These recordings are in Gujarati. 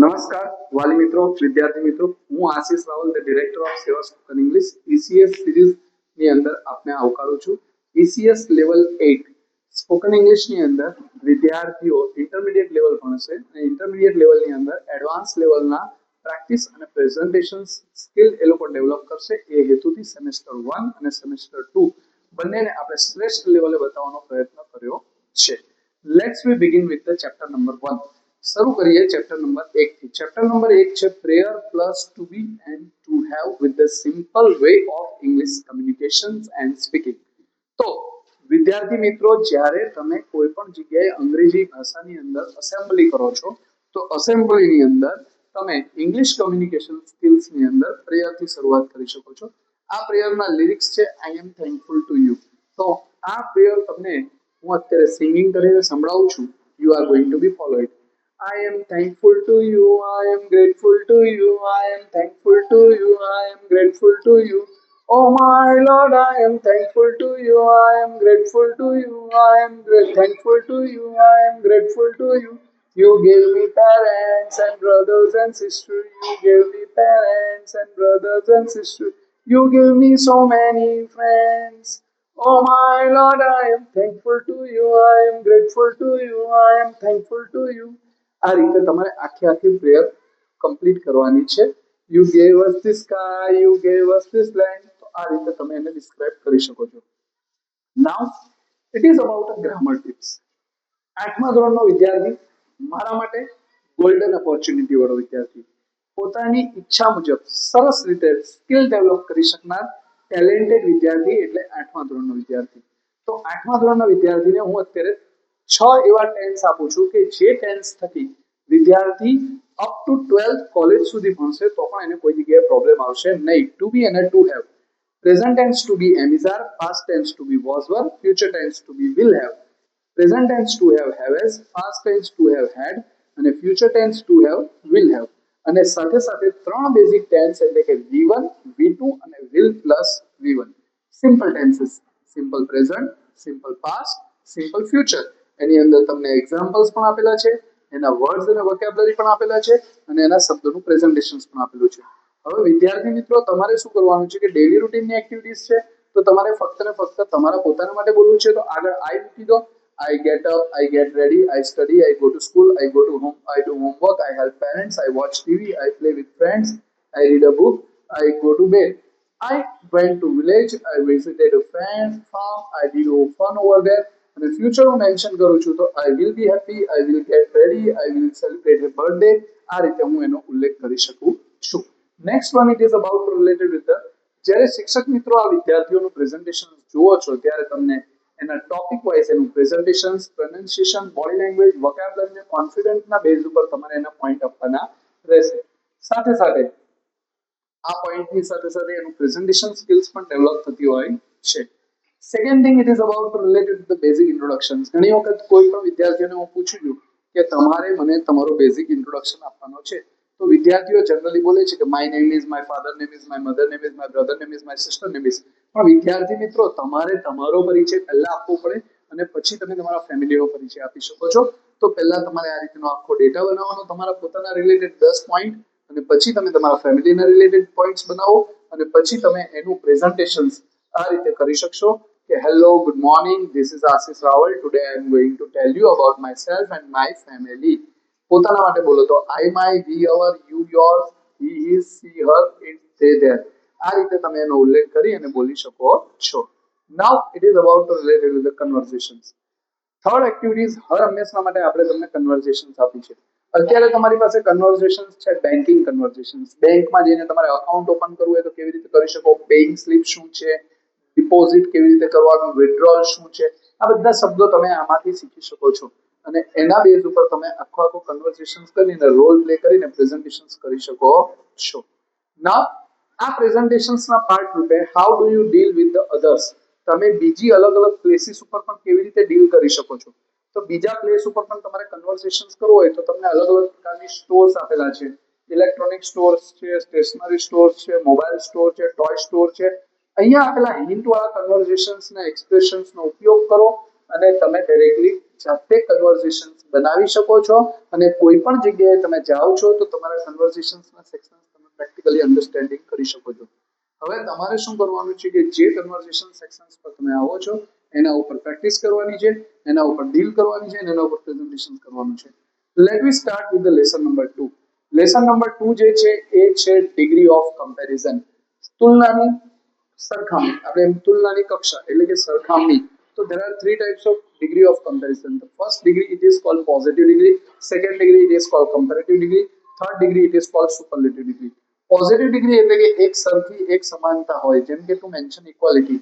નમસ્કાર વાલી મિત્રો, વિદ્યાર્થી મિત્રો, હું આશીષ રાવલ, ધ ડિરેક્ટર ઓફ સેવા સ્પોકન ઇંગ્લિશ ECS સિરીઝ ની અંદર આપને આવકારું છું. ECS લેવલ 8 સ્પોકન ઇંગ્લિશ ની અંદર વિદ્યાર્થીઓ ઇન્ટરમીડિયેટ લેવલ ભણશે અને ઇન્ટરમીડિયેટ લેવલ ની અંદર એડવાન્સ લેવલના પ્રેક્ટિસ અને પ્રેઝન્ટેશન સ્કિલ એ લોકો ડેવલપ કરશે. એ હેતુથી સેમેસ્ટર 1 અને સેમેસ્ટર 2 બંનેને આપણે શ્રેષ્ઠ લેવલે બતાવવાનો પ્રયત્ન કર્યો છે. Let's we begin with the chapter number 1. શરૂ કરીએ ચેપ્ટર નંબર 1 થી. ચેપ્ટર નંબર 1 છે prayer plus to be and to have with the simple way of English communication and speaking. તો વિદ્યાર્થી મિત્રો, જ્યારે તમે કોઈ પણ જગ્યાએ અંગ્રેજી ભાષાની અંદર અસેમ્બલી કરો છો, તો અસેમ્બલીની અંદર તમે ઇંગ્લિશ કમ્યુનિકેશન સ્કિલ્સની અંદર પ્રેયરથી શરૂઆત કરી શકો છો. આ પ્રેયરના લિરિક્સ છે આઈ એમ થેન્કફુલ ટુ યુ. તો આ પ્રેયર તમને હું અત્યારે સિંગિંગ કરીને સંભળાવું છું. You are going to be follow it. I am thankful to you, I am grateful to you, I am thankful to you, I am grateful to you. Oh my Lord, I am thankful to you, I am grateful to you, I am thankful to you, I am grateful to you. You gave me parents and brothers and sisters, you gave me parents and brothers and sisters, you gave me so many friends. Oh my Lord, I am thankful to you, I am grateful to you, I am thankful to you. આ રીતે તમારે આખી પ્રેયર કમ્પ્લીટ કરવાની છે. You gave us the sky, you gave us this land. તો આ રીતે તમે એને ડિસ્ક્રાઇબ કરી શકો છો. Now it is about a grammar tips. 8મા ધોરણનો વિદ્યાર્થી મારા માટે ગોલ્ડન ઓપોર્ચ્યુનિટી વાળો વિદ્યાર્થી, પોતાની ઈચ્છા મુજબ સરસ રીતે સ્કિલ ડેવલપ કરી શકનાર ટેલેન્ટેડ વિદ્યાર્થી એટલે 8મા ધોરણનો વિદ્યાર્થી. તો 8મા ધોરણના વિદ્યાર્થીને હું અત્યારે 6 એવા ટેન્સ આપું છું કે જે ટેન્સ થકી વિદ્યાર્થી અપ ટુ 12th કોલેજ સુધી ભણશે તો પણ એને કોઈ જગ્યાએ પ્રોબ્લેમ આવશે નહીં. ટુ બી અને to have. Present tense to be am is are, past tense to be was were, future tense to be will have, present tense to have has, past tense to have had અને future tense to have will have. અને સાથે સાથે 3 બેઝિક ટેન્સ એટલે કે V1, V2 અને will plus V1. Simple tenses, simple present, simple past, simple future. એની અંદર તમને એક્ઝામ્પલ્સ પણ આપેલા છે, એના વર્ડ્સ અને વોકેબ્યુલરી પણ આપેલા છે અને એના શબ્દોનું પ્રેઝન્ટેશન પણ આપેલું છે. હવે વિદ્યાર્થી મિત્રો, તમારે શું કરવાનું છે કે ડેઈલી રૂટીનની એક્ટિવિટીઝ છે, તો તમારે ફક્ત ને ફક્ત તમારા પોતાના માટે બોલવું છે. તો આગળ આઈ મૂકી દો. I get up, I get ready, I study, I go to school, I go to home, I do homework, I help parents, I watch TV, I play with friends, I read a book, I go to bed. I went to village, I visited a friend farm, I did fun over there. અને ફ્યુચર હું મેન્શન કરું છું તો I will be happy, I will get ready, I will celebrate a birthday. આ રીતે હું એનો ઉલ્લેખ કરી શકું છું. Next one it is about related with the, જ્યારે શિક્ષક મિત્રો આ વિદ્યાર્થીઓનું પ્રેઝન્ટેશન જુઓ છો ત્યારે તમને એના ટોપિક વાઇઝ એનું presentation, pronunciation, body language, vocabulary અને કોન્ફિડન્સના બેઝ ઉપર તમારે એના પોઈન્ટ આપવાના રહેશે. સાથે સાથે આ પોઈન્ટની સાથે સાથે એનું પ્રેઝન્ટેશન સ્કિલ્સ પણ ડેવલપ થતી હોય છે. Second thing it is about related to the basic introductions. ઘણી વખત કોઈ પણ વિદ્યાર્થીઓને હું પૂછું છું કે તમારે મને તમારો બેઝિક ઇન્ટ્રોડક્શન આપવાનો છે, તો વિદ્યાર્થીઓ જનરલી બોલે છે કે my name is, my father name is, my mother name is, my brother name is, my sister name is. પણ વિદ્યાર્થી મિત્રો, તમારે તમારો પરિચય પહેલા આપવો પડે અને પછી તમે તમારા ફેમિલીનો પરિચય આપી શકો છો. તો પહેલા તમારે આ રીતનો આખો ડેટા બનાવવાનો, તમારા પોતાના રિલેટેડ 10 પોઈન્ટ, અને પછી તમે તમારા ફેમિલીના રિલેટેડ પોઈન્ટ્સ બનાવો અને પછી તમે એનું પ્રેઝન્ટેશન આ રીતે કરી શકશો કે hello, good morning, this is Ashish Rawal. Today I am going to tell you about myself and my family. પોતાના માટે બોલો તો I, my, we, our, you, your, he, his, she, her, it, they, their. આ રીતે તમે એનો ઉલ્લેખ કરી અને બોલી શકો છો. Now it is about related with the conversations. Third activities, હર હંમેશા માટે આપણે તમને કન્વર્સેશન્સ આપી છે. અત્યારે તમારી પાસે કન્વર્સેશન્સ છે, બેન્કિંગ કન્વર્સેશન્સ. બેંકમાં જઈને તમારે અકાઉન્ટ ઓપન કરવું હોય તો કેવી રીતે કરી શકો, પેઇંગ સ્લિપ શું છે, ડિપોઝિટ કેવી રીતે કરવાનું, વિથડ્રોઅલ શું છે, આ બધા શબ્દો તમે આમાંથી શીખી શકો છો. અને એના બેઝ ઉપર તમે આખો કન્વર્સેશન્સ કરીને રોલ પ્લે કરીને પ્રેઝન્ટેશન્સ કરી શકો છો. નાઉ આ પ્રેઝન્ટેશન્સના પાર્ટ રૂપે how do you deal with the others. તમે બીજી અલગ અલગ પ્લેસીસ ઉપર પણ કેવી રીતે ડીલ કરી શકો છો. તો બીજા પ્લેસ ઉપર પણ તમારે કન્વર્સેશન્સ કરવું હોય તો તમને અલગ અલગ પ્રકારની સ્ટોર્સ આપેલા છે. ઇલેક્ટ્રોનિક સ્ટોર્સ છે, સ્ટેશનરી સ્ટોર્સ છે, મોબાઈલ સ્ટોર છે, ટોય સ્ટોર છે. અહીંયા આપેલા હિન્ટ વાળા કન્વર્સેશન્સના એક્સપ્રેશન્સનો ઉપયોગ કરો અને તમે ડાયરેક્ટલી જાતે કન્વર્ઝેશન બનાવી શકો છો અને કોઈ પણ જગ્યાએ તમે જાઓ છો તો તમારા કન્વર્ઝેશન્સના સેક્શન્સ તમે પ્રેક્ટિકલી અન્ડરસ્ટેન્ડિંગ કરી શકો છો. હવે તમારે શું કરવાનું છે કે જે કન્વર્ઝેશન સેક્શન્સ પર તમે આવો છો એના ઉપર પ્રેક્ટિસ કરવાની છે, એના ઉપર ડીલ કરવાની છે અને એના ઉપર પ્રેઝન્ટેશન કરવાનું છે. Let me start with the lesson number 2. Lesson number 2 જે છે એ છે ડિગ્રી ઓફ કમ્પેરિઝન. તુલનાની સરખામણી. આપણે તુલનાની કક્ષા એટલે કે સરખામણી. So there are three types of degree of comparison. The first degree it is called positive degree, second degree it is called comparative degree, third degree it is called superlative degree. Positive degree એટલે કે એક સરખી એક સમાનતા હોય, જેમ કે ટુ મેન્શન ઇક્વાલિટી,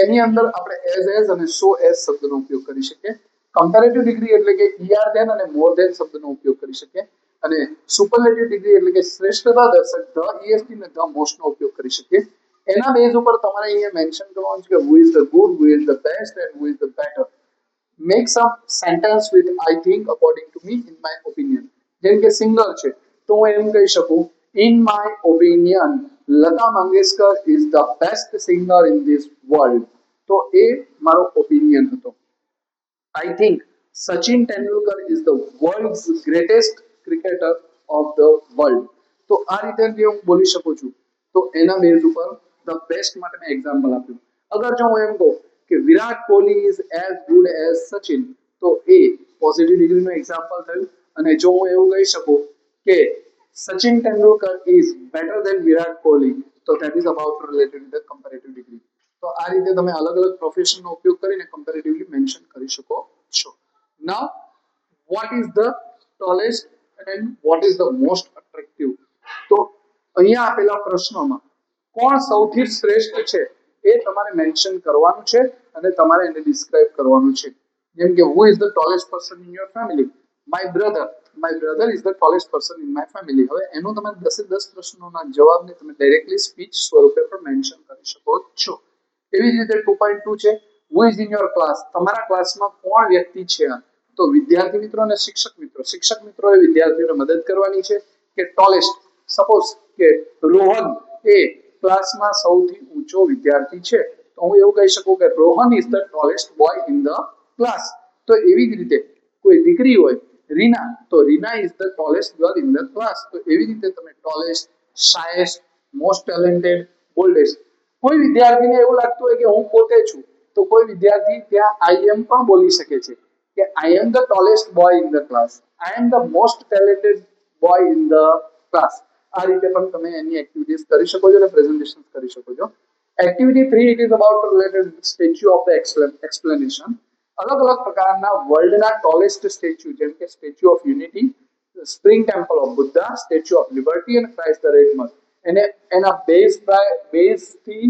એની અંદર આપણે એઝ અને સો એઝ શબ્દનો ઉપયોગ કરી શકીએ. કમ્પેરેટિવ ડિગ્રી એટલે કે ઈઆર ધેન અને મોર ધેન શબ્દનો ઉપયોગ કરી શકીએ અને સુપરલેટિવ ડિગ્રી એટલે કે શ્રેષ્ઠતા દર્શક ધ ઈએસટી અને ધ મોસ્ટનો ઉપયોગ કરી શકીએ. એના બેઝ ઉપર તમારે અહીંયા મેન્શન કરવાનું છે કે who is the good, who is the best and who is the better. Make some sentence with I think, according to me, in my opinion. જેમ કે સિંગર છે તો હું એમ કહી શકું, in my opinion Lata Mangeshkar is the best singer in this world. તો એ મારો ઓપિનિયન હતો. I think Sachin Tendulkar is the world's greatest cricketer of the world. તો આ રીતે જે હું બોલી શકું છું તો એના બેઝ ઉપર ધ બેસ્ટ માટે મેં એક્ઝામ્પલ આપ્યું. અગર જો હું એમ કહું કે Virat Kohli is as good as Sachin, તો એ પોઝિટિવ ડિગ્રીનું એક્ઝામ્પલ થયું. અને જો હું એવું કહી શકું કે Sachin Tendulkar is better than Virat Kohli, તો that is about related with the comparative degree. તો આ રીતે તમે અલગ અલગ પ્રોફેશનનો ઉપયોગ કરીને કમ્પેરેટિવલી મેન્શન કરી શકો છો. નાઉ what is the tallest and what is the most attractive? તો અહીંયા આપેલા પ્રશ્નોમાં કોણ સૌથી શ્રેષ્ઠ છે એ તમારે મેન્શન કરવાનું છે અને તમારે એને ડિસ્ક્રાઇબ કરવાનું છે. જેમ કે who is the tallest person in your family? my brother is the tallest person in my family. હવે એનો તમે 10 10 પ્રશ્નોના જવાબને તમે ડાયરેક્ટલી સ્પીચ સ્વરૂપે પણ મેન્શન કરી શકો છો. એવી જ રીતે 2.2 છે who is in your class? તમારા ક્લાસમાં કોણ વ્યક્તિ છે? તો વિદ્યાર્થી મિત્રો અને શિક્ષક મિત્રોએ વિદ્યાર્થીઓને મદદ કરવાની છે કે ટોલેસ્ટ. સપોઝ કે રોહન એ ક્લાસમાં સૌથી ઊંચો વિદ્યાર્થી છે, તો હું એવું કહી શકું કે Rohan is the tallest boy in the class. તો એવી જ રીતે કોઈ દીકરી હોય રીના, તો Reena is the tallest girl in the class. તો એવી રીતે તમે tallest, shyest, most talented, boldest. કોઈ વિદ્યાર્થીને એવું લાગતું હોય કે હું પોતે છું, તો કોઈ વિદ્યાર્થી ત્યાં આઈ એમ પણ બોલી શકે છે કે I am the tallest boy in the class, I am the most talented boy in the class. આ રીતે પણ તમે એની એક્ટિવિટીઝ કરી શકો છો અને પ્રેઝન્ટેશન કરી શકો છો. Activity 3 it is about related statue of the explanation. અલગ અલગ પ્રકારના વર્લ્ડના ટોલેસ્ટ સ્ટેચ્યુ, જેમ કે statue of unity, spring temple of Buddha, statue of liberty અને ક્રાઇસ્ટ ધ રેડમર. એને એના બેઝથી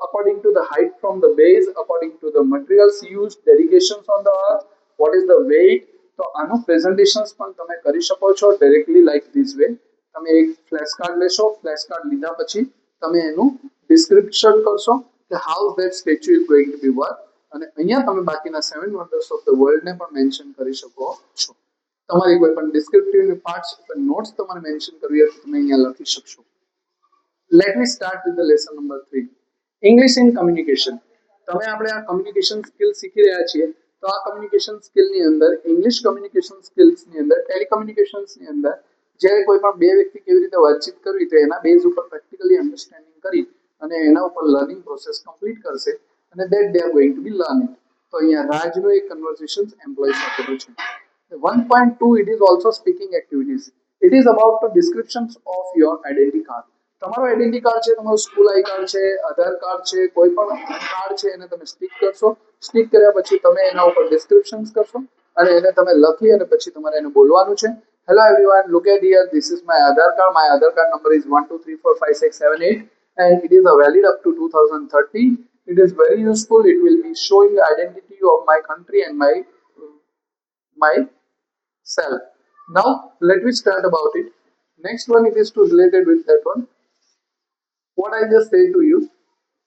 according to the height from the base, according to the materials used, dedications on the earth, what is the weight. તો આનું પ્રેઝન્ટેશન્સ પણ તમે કરી શકો છો ડાયરેક્ટલી લાઈક ધીસ વે. તમે એક ફ્લેશ કાર્ડ લેશો, ફ્લેશ કાર્ડ લીધા પછી તમે એનું ડિસ્ક્રિપ્શન કરશો કે how that statue is going to be work, અને અહીંયા તમે બાકીના 7 વન્ડર્સ ઓફ ધ વર્લ્ડને પણ મેન્શન કરી શકો છો. તમારી કોઈ પણ ડિસ્ક્રિપ્ટિવ પાર્ટ્સ અથવા નોટ્સ તમારે મેન્શન કરવી હોય તો તમે અહીંયા લખી શકશો. Let me start with the lesson number 3. English in communication. તમે આપણે આ કમ્યુનિકેશન સ્કિલ શીખી રહ્યા છીએ, તો આ કમ્યુનિકેશન સ્કિલની અંદર ઇંગ્લિશ કમ્યુનિકેશન સ્કિલ્સની અંદર ટેલિકમ્યુનિકેશન્સની અંદર જ્યારે કોઈ પણ બે વ્યક્તિ કેવી રીતે વાતચીત કરવી તો એના બેઝ ઉપર પ્રેક્ટિકલી અન્ડરસ્ટેન્ડિંગ કરી અને એના ઉપર લર્નિંગ પ્રોસેસ કમ્પ્લીટ કરશે અને that they are going to be learning. તો અહીંયા રાજનો એક કન્વર્સેશન એમ્પ્લોય સાથેનું છે. 1.2 it is also speaking activities. It is about the descriptions of your identity card. તમારો આઈડેન્ટિટી કાર્ડ છે, તમારું સ્કૂલ આઈ કાર્ડ છે, આધાર કાર્ડ છે, કોઈ પણ કાર્ડ છે એને તમે સ્ટિક કરશો. સ્ટિક કર્યા પછી તમે એના ઉપર ડિસ્ક્રિપ્શન્સ કરશો અને એને તમે લખી અને પછી તમારે એને બોલવાનું છે. Hello everyone, look at here, this is my Aadhaar card. My Aadhaar card number is 1234567 and it is valid up to 2030. It is very useful. It will be showing the identity of my country and myself. Now let me start about it. Next one, it is to related with that one. What I just said to you,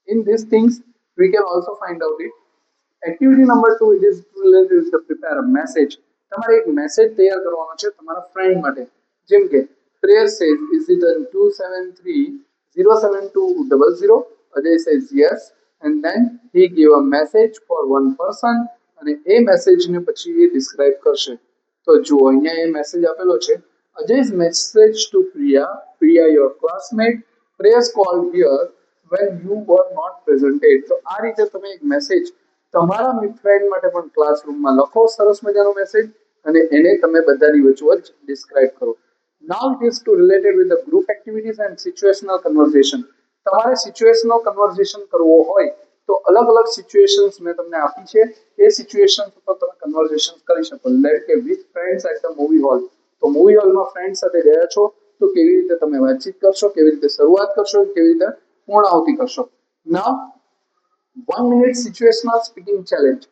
in these things we can also find out it. Activity number 2, it is related with the prepare a message. તમારે એક મેસેજ તૈયાર કરવાનો છે તમારા ફ્રેન્ડ માટે. જેમ કે prayer says is it on 273072000. Ajay says yes, and then he give a message for one person અને એ મેસેજને પછી એ ડિસ્ક્રાઇબ કરશે. તો જુઓ અહીંયા એ મેસેજ આપેલો છે, Ajay's message to Priya. Priya, your classmate. Prayers called here when you were not presented. તો આ રીતે તમે એક મેસેજ તમારા ફ્રેન્ડ માટે પણ ક્લાસરૂમમાં લખો, સરસ મજાનો મેસેજ, અને એને તમે બધાની વચ્ચોવચ્ચ ડિસ્ક્રાઇબ કરો. Now it is to related with the group activities and situational conversation. તમારે સિચ્યુએશનલ કન્વર્ઝેશન કરવો હોય તો અલગ અલગ સિચ્યુએશન્સ મેં તમને આપી છે, એ સિચ્યુએશન્સ ઉપર તમે કન્વર્ઝેશન કરી શકો. લાઈક કે with friends at the movie hall. તો મૂવી હોલમાં ફ્રેન્ડ સાથે ગયા છો તો કેવી રીતે તમે વાતચીત કરશો, કેવી રીતે શરૂઆત કરશો, કેવી રીતે પૂર્ણાહુતિ કરશો. નાઉ 1 minute situational speaking challenge.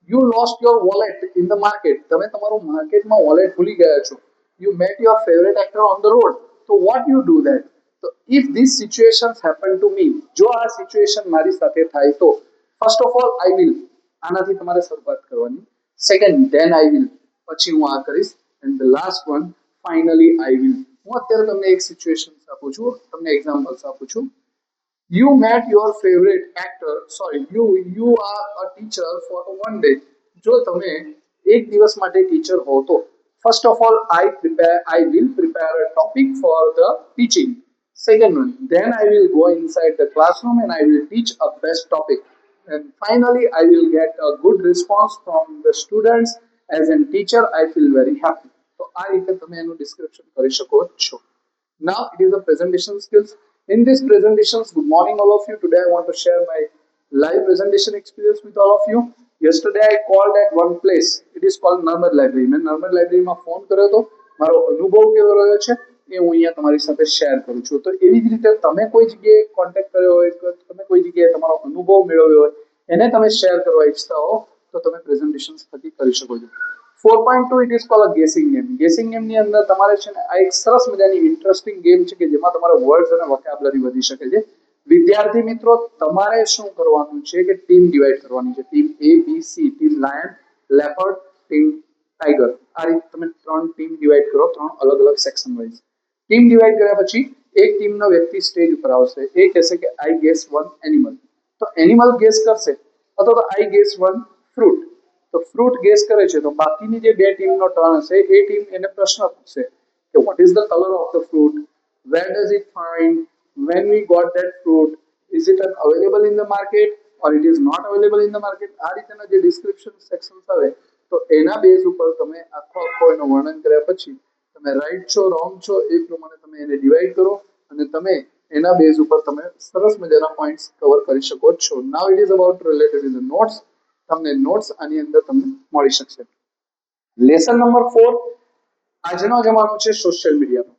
You lost your wallet in the market. તમે તમારું માર્કેટમાં વોલેટ ભૂલી ગયા છો. You met your favorite actor on the road. So what you do that? So if these situations happen to me, જો આ સિચ્યુએશન મારી સાથે થાય તો first of all I will, આનાથી તમારે શરૂઆત કરવાની. સેકન્ડ, ધેન આઈ વિલ, પછી હું આ કરીશ. And the last one, finally I will. હું અત્યારે તમને એક સિચ્યુએશન આપું છું, તમને એક્ઝામ્પલ્સ આપું છું. You met your favorite actor, sorry, you are a teacher for 1 day. જો તમે એક દિવસ માટે ટીચર હો તો first of all I will prepare a topic for the teaching. Second one, then I will go inside the classroom and I will teach a best topic. And finally I will get a good response from the students. As a teacher I feel very happy. તો આ રીતે તમે એનું ડિસ્ક્રિપ્શન કરી શકો છો. Now it is a presentation skills. In this presentations, good morning all of you. Today I want to share my live presentation experience with all of you. Yesterday I called at one place. It is called Narmad Library. મેં નર્મદ લાઇબ્રેરીમાં ફોન કર્યો હતો. મારો અનુભવ કેવો રહ્યો છે એ હું અહીંયા તમારી સાથે શેર કરું છું. તો એવી જ રીતે તમે કોઈ જગ્યાએ કોન્ટેક્ટ કર્યો હોય, તમે કોઈ જગ્યાએ તમારો અનુભવ મેળવ્યો હોય, એને તમે શેર કરવા ઈચ્છતા હો તો તમે પ્રેઝન્ટેશન્સ થકી કરી શકો છો. 4.2 it is cold a guessing game. Guessing game ની અંદર તમારે છે ને આ એક સરસ મજાની ઇન્ટરેસ્ટિંગ ગેમ છે કે જેમાં તમારા વર્ડ્સ અને વોકેબ્યુલરી વધી શકે છે. વિદ્યાર્થી મિત્રો, તમારે શું કરવાનું છે કે ટીમ ડિવાઈડ કરવાની છે. Team A, B, C, team lion, leopard, team tiger. આ રીતે તમે 3 ટીમ ડિવાઈડ કરો, 3 અલગ અલગ સેક્શન વાઇઝ. ટીમ ડિવાઈડ કર્યા પછી એક ટીમનો વ્યક્તિ સ્ટેજ ઉપર આવશે. એ કહેશે કે આઈ ગેસ વન એનિમલ. તો એનિમલ ગેસ કરશે, અથવા તો આઈ ગેસ વન ફ્રૂટ. તો ફ્રૂટ ગેસ કરે છે તો બાકીની જે બે ટીમનો ટર્ન હશે એ ટીમ એને પ્રશ્ન પૂછશે કે what is the colour of the fruit, where does it find, when we got that fruit, is it available in the market or it is not available in the market. આ રીતના જે ડિસ્ક્રિપ્શન સેક્શન્સ આવે તો એના બેઝ ઉપર તમે આખો એનું વર્ણન કર્યા પછી તમે રાઈટ છો, રોંગ છો એ પ્રમાણે તમે એને ડિવાઈડ કરો અને તમે એના બેઝ ઉપર તમે સરસ મજાના પોઈન્ટ્સ કવર કરી શકો છો. Now it is about related with the notes. તમને નોટ્સ આની અંદર તમને મળી શકશે. Lesson number 4. આજનો જમાનો છે સોશિયલ મીડિયાનો.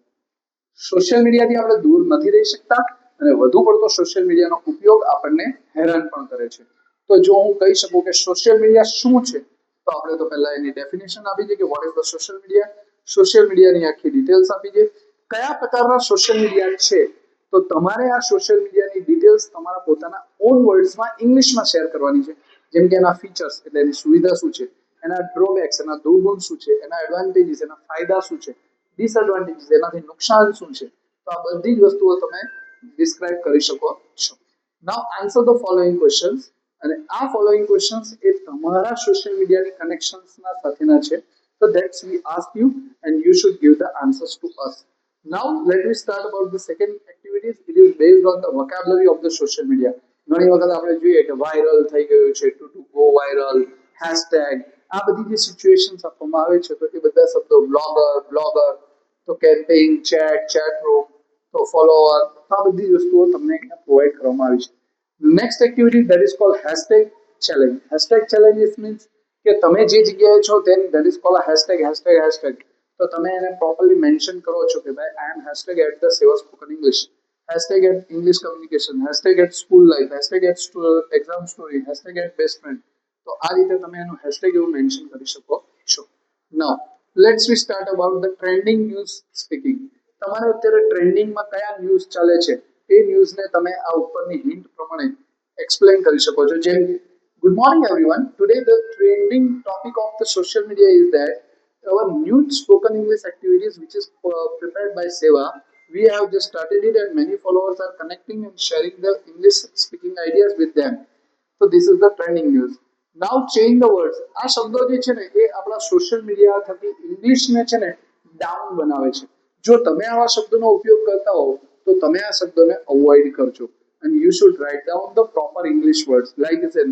સોશિયલ મીડિયાથી આપણે દૂર નથી રહી શકતા અને વધુ પડતો સોશિયલ મીડિયાનો ઉપયોગ આપણને હેરાન પણ કરે છે. તો જો હું કહી શકું કે સોશિયલ મીડિયા શું છે તો આપણે તો પહેલા એની ડેફિનેશન આપી છે કે what is the social media. Social મીડિયાની આખી ડિટેલ્સ આપી છે. કયા પ્રકારના સોશિયલ મીડિયા છે તો તમારે આ સોશિયલ મીડિયાની ડિટેલ્સ તમારા પોતાના ઓન વર્ડ્સમાં ઇંગ્લિશમાં શેર કરવાની છે. જેમ કે એના ફીચર્સ એટલે એની સુવિધા શું છે, એના ડ્રોબેક્સ એના દુર્ગુણ શું છે, એના એડવાન્ટેજીસ એના ફાયદા શું છે, ડિસએડવાન્ટેજીસ એનાથી નુકસાન શું છે. તો આ બધી જ વસ્તુઓ તમે ડિસ્ક્રાઇબ કરી શકો છો. નાઉ આન્સર ધ ફોલોઈંગ ક્વેશ્ચન્સ. અને આ ફોલોઈંગ ક્વેશ્ચન્સ એ તમારા સોશિયલ મીડિયાની કનેક્શન્સના સાથેના છે. So that's we ask you and you should give the answers to us. Now let me start about the second activities. It is based on the vocabulary of the social media. ઘણી વખત આપણે જોઈએ કે વાયરલ થઈ ગયું છે, ટુ ગો વાયરલ, હેશટેગ, આ બધી જે સિચ્યુએશન્સ આપવામાં આવે છે તો એ બધા શબ્દો બ્લોગર, તો કેમ્પેઇન, ચેટ રૂમ, તો ફોલોઅર, આ બધી વસ્તુઓ તમને અહીંયા પ્રોવાઈડ કરવામાં આવી છે. Next activity that is called hashtag challenge. Hashtag challenge means કે તમે જે જગ્યાએ છો તેની ધેટ ઇઝ કોલ્ડ હેશટેગ. તો તમે એને પ્રોપરલી મેન્શન કરો છો કે ભાઈ I am hashtag at the Seva spoken English, hashtag at English communication, hashtag at school life, hashtag at exam story, hashtag at best friend. તો આ રીતે તમે એનું હેશટેગ એવું મેન્શન કરી શકો છો. Now let's we start about the trending news speaking. તમારે અત્યારે ટ્રેન્ડિંગમાં કયા ન્યૂઝ ચાલે છે એ ન્યૂઝને તમે આ ઉપરની હિન્ટ પ્રમાણે એક્સપ્લેન કરી શકો છો. જેમ good morning everyone, today the trending topic of the social media is that our new spoken English activities which is prepared by Seva. We have just started it and many followers are connecting and sharing their English speaking ideas with them. So this is the trending news. Now change the words. આ શબ્દો જે છે ને એ આપણા સોશિયલ મીડિયા થકી ઇંગ્લિશને છે ને ડાઉન બનાવે છે. જો તમે આવા શબ્દોનો ઉપયોગ કરતા હો તો તમે આ શબ્દોને અવોઇડ કરજો. and you should write down the proper English words like is in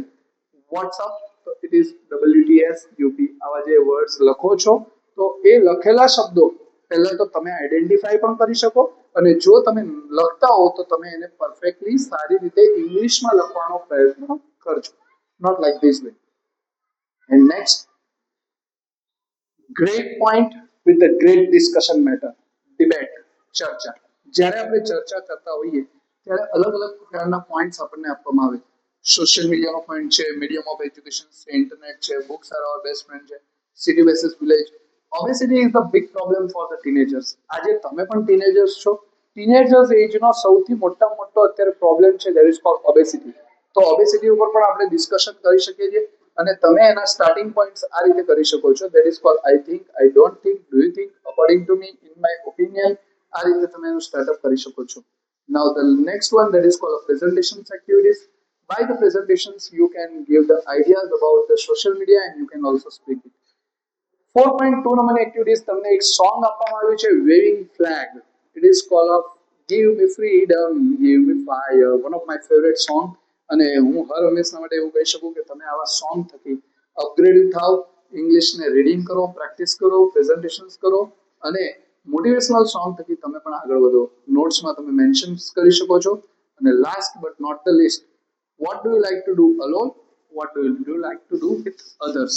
WhatsApp, તો it is WTSUP. આવા જે વર્ડ્સ લખો છો તો એ લખેલા શબ્દો પહેલા તો તમે આઈડેન્ટિફાઈ પણ કરી શકો, અને જો તમે લખતા હો તો તમે એને પરફેક્ટલી સારી રીતે ઇંગ્લિશમાં લખવાનો પ્રયત્ન કરજો. Not like this way. And next, great point with the great discussion matter, debate, ચર્ચા. જ્યારે આપણે ચર્ચા કરતા હોઈએ ત્યારે અલગ અલગ પ્રકારના પોઈન્ટ્સ આપણને આપવામાં આવે. સોશિયલ મીડિયાનો પોઈન્ટ છે, મીડિયમ ઓફ એજ્યુકેશન છે, ઇન્ટરનેટ છે, books are our best friend છે, city versus village. Obesity is the big problem for the teenagers. આજે તમે પણ ટીનેજર્સ છો. ટીનેજર્સ એજનો સૌથી મોટામાં મોટો અત્યારે પ્રોબ્લેમ છે, ધેટ ઇઝ કોલ્ડ ઓબેસિટી. તો ઓબેસિટી ઉપર પણ આપણે ડિસ્કશન કરી શકીએ છીએ, અને તમે એના સ્ટાર્ટિંગ પોઈન્ટ્સ આ રીતે કરી શકો છો. That is called I think, I don't think, do you think, according to me, in my opinion. આ રીતે તમે એનું સ્ટાર્ટઅપ કરી શકો છો. Now the next one, that is called presentations activities. By the presentations you can give the ideas about the social media and you can also speak it. 4.2 નંબરની એક્ટિવિટીઝ તમને એક સોંગ આપવામાં આવ્યું છે, waving flag. It is called of give me freedom, give me fire, one of my favourite song. અને હું હર હંમેશા માટે એવું કહી શકું કે તમે આવા સોંગ થકી અપગ્રેડ થાવ, ઇંગ્લિશને રીડિંગ કરો, પ્રેક્ટિસ કરો, પ્રેઝન્ટેશન્સ કરો, અને મોટિવેશનલ સોંગ થકી તમે પણ આગળ વધો. નોટ્સમાં તમે મેન્શન કરી શકો છો. અને last but not the least, what do you like to do alone, what do you like to do with others.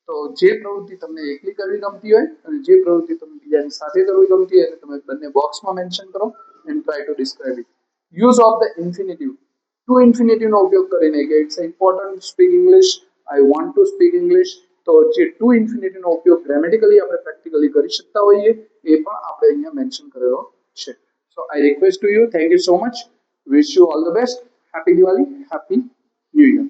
તો જે પ્રવૃત્તિ તમને એકલી કરવી ગમતી હોય અને જે પ્રવૃત્તિ તમને બીજાની સાથે કરવી ગમતી હોય, એને તમે બંને બોક્સમાં મેન્શન કરો and try to describe it. Use of the infinitive, to ઇન્ફિનિટિવનો ઉપયોગ કરીને કે it's important speak English, I want to speak English. તો જે ટુ ઇન્ફિનિટીનો ઉપયોગ ગ્રામેટિકલી આપણે પ્રેક્ટિકલી કરી શકતા હોઈએ એ પણ આપણે અહીંયા મેન્શન કરેલો છે. So I request to you, thank you so much, wish you all the best, happy Diwali, happy new year.